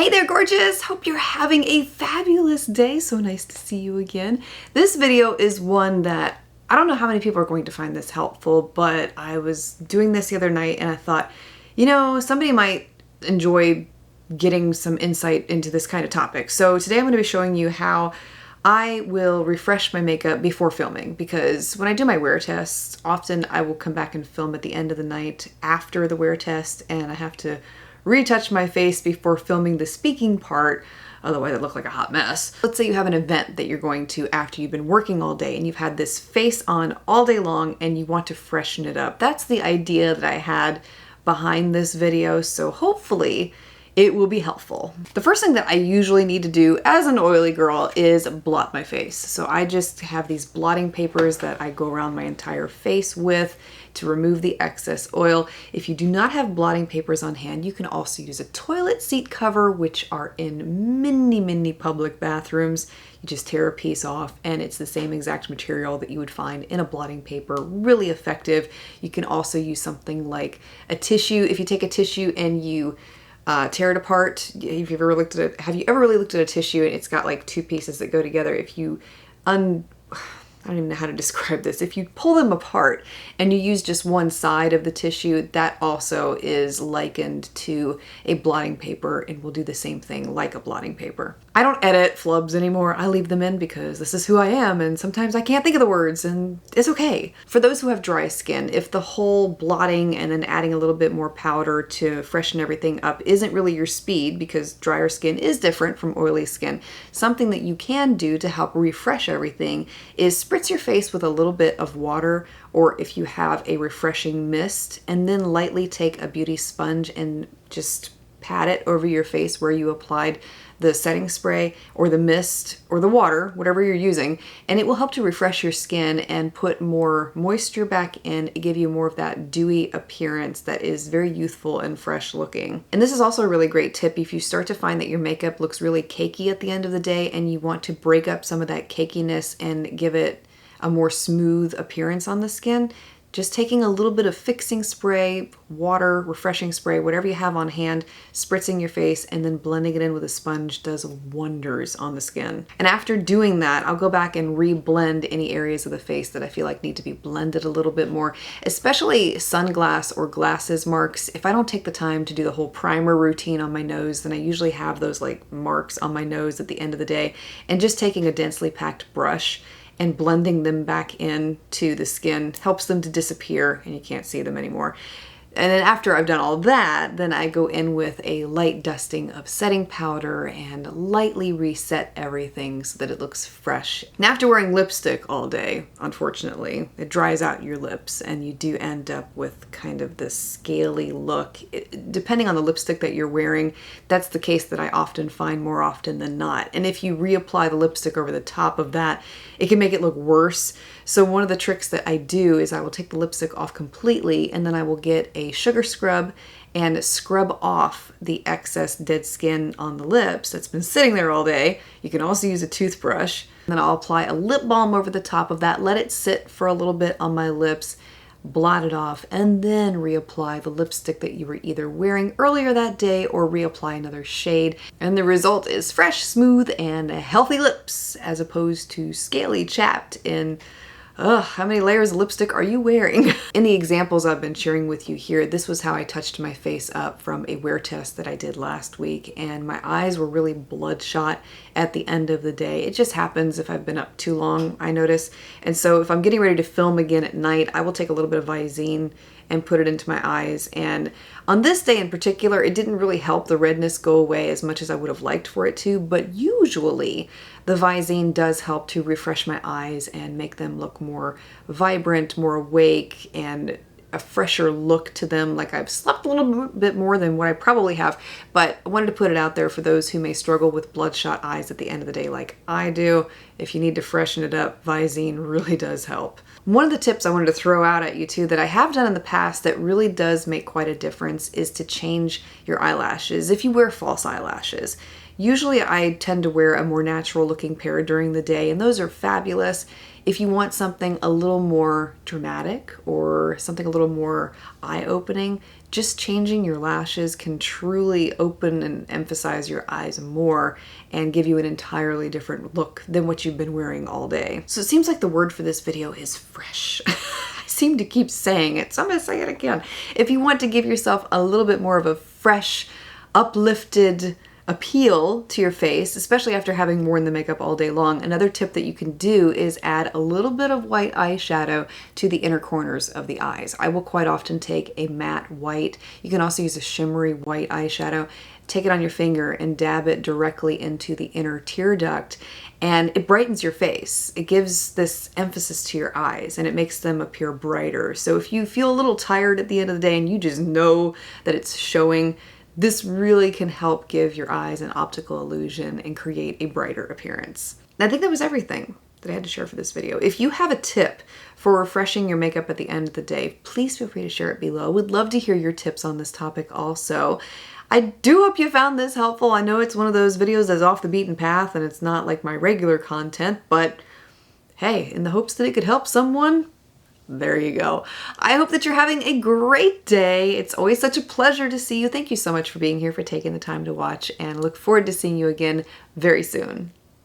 Hey there, gorgeous! Hope you're having a fabulous day. So nice to see you again. This video is one that I don't know how many people are going to find this helpful, but I was doing this the other night and I thought, you know, somebody might enjoy getting some insight into this kind of topic. So today I'm going to be showing you how I will refresh my makeup before filming, because when I do my wear tests, often I will come back and film at the end of the night after the wear test, and I have to retouch my face before filming the speaking part, otherwise I look like a hot mess. Let's say you have an event that you're going to after you've been working all day and you've had this face on all day long and you want to freshen it up. That's the idea that I had behind this video, so hopefully it will be helpful. The first thing that I usually need to do as an oily girl is blot my face. So I just have these blotting papers that I go around my entire face with to remove the excess oil. If you do not have blotting papers on hand, you can also use a toilet seat cover, which are in many public bathrooms. You just tear a piece off and it's the same exact material that you would find in a blotting paper. Really effective. You can also use something like a tissue. If you take a tissue and you tear it apart. Have you ever really looked at a tissue and it's got like two pieces that go together? If you I don't even know how to describe this. If you pull them apart and you use just one side of the tissue, that also is likened to a blotting paper and will do the same thing like a blotting paper. I don't edit flubs anymore. I leave them in because this is who I am, and sometimes I can't think of the words, and it's okay. For those who have dry skin, if the whole blotting and then adding a little bit more powder to freshen everything up isn't really your speed, because drier skin is different from oily skin, something that you can do to help refresh everything is spritz your face with a little bit of water, or if you have a refreshing mist, and then lightly take a beauty sponge and just pat it over your face where you applied the setting spray or the mist or the water, whatever you're using, and it will help to refresh your skin and put more moisture back in, give you more of that dewy appearance that is very youthful and fresh looking. And this is also a really great tip if you start to find that your makeup looks really cakey at the end of the day and you want to break up some of that cakiness and give it a more smooth appearance on the skin. Just taking a little bit of fixing spray, water, refreshing spray, whatever you have on hand, spritzing your face, and then blending it in with a sponge does wonders on the skin. And after doing that, I'll go back and re-blend any areas of the face that I feel like need to be blended a little bit more, especially sunglass or glasses marks. If I don't take the time to do the whole primer routine on my nose, then I usually have those like marks on my nose at the end of the day, and just taking a densely packed brush and blending them back into the skin helps them to disappear and you can't see them anymore. And then after I've done all that, then I go in with a light dusting of setting powder and lightly reset everything so that it looks fresh. And after wearing lipstick all day, unfortunately, it dries out your lips and you do end up with kind of this scaly look. Depending on the lipstick that you're wearing, that's the case that I often find more often than not. And if you reapply the lipstick over the top of that, it can make it look worse. So one of the tricks that I do is I will take the lipstick off completely and then I will get a sugar scrub and scrub off the excess dead skin on the lips that's been sitting there all day. You can also use a toothbrush. And then I'll apply a lip balm over the top of that, let it sit for a little bit on my lips, blot it off, and then reapply the lipstick that you were either wearing earlier that day or reapply another shade. And the result is fresh, smooth, and healthy lips as opposed to scaly, chapped, and how many layers of lipstick are you wearing? In the examples I've been sharing with you here, this was how I touched my face up from a wear test that I did last week, and my eyes were really bloodshot at the end of the day. It just happens if I've been up too long, I notice. And so if I'm getting ready to film again at night, I will take a little bit of Visine and put it into my eyes. And on this day in particular, it didn't really help the redness go away as much as I would have liked for it to, but usually the Visine does help to refresh my eyes and make them look more vibrant, more awake, and a fresher look to them, like I've slept a little bit more than what I probably have. But I wanted to put it out there for those who may struggle with bloodshot eyes at the end of the day like I do. If you need to freshen it up, Visine really does help. One of the tips I wanted to throw out at you too that I have done in the past that really does make quite a difference is to change your eyelashes. If you wear false eyelashes, Usually I tend to wear a more natural looking pair during the day, and those are fabulous. If you want something a little more dramatic or something a little more eye-opening, just changing your lashes can truly open and emphasize your eyes more and give you an entirely different look than what you've been wearing all day. So it seems like the word for this video is fresh. I seem to keep saying it, so I'm gonna say it again. If you want to give yourself a little bit more of a fresh, uplifted appeal to your face, especially after having worn the makeup all day long, another tip that you can do is add a little bit of white eyeshadow to the inner corners of the eyes. I will quite often take a matte white. You can also use a shimmery white eyeshadow. Take it on your finger and dab it directly into the inner tear duct, and it brightens your face. It gives this emphasis to your eyes and it makes them appear brighter. So if you feel a little tired at the end of the day and you just know that it's showing, this really can help give your eyes an optical illusion and create a brighter appearance. And I think that was everything that I had to share for this video. If you have a tip for refreshing your makeup at the end of the day, please feel free to share it below. We'd love to hear your tips on this topic also. I do hope you found this helpful. I know it's one of those videos that's off the beaten path and it's not like my regular content, but hey, in the hopes that it could help someone, there you go. I hope that you're having a great day. It's always such a pleasure to see you. Thank you so much for being here, for taking the time to watch, and look forward to seeing you again very soon.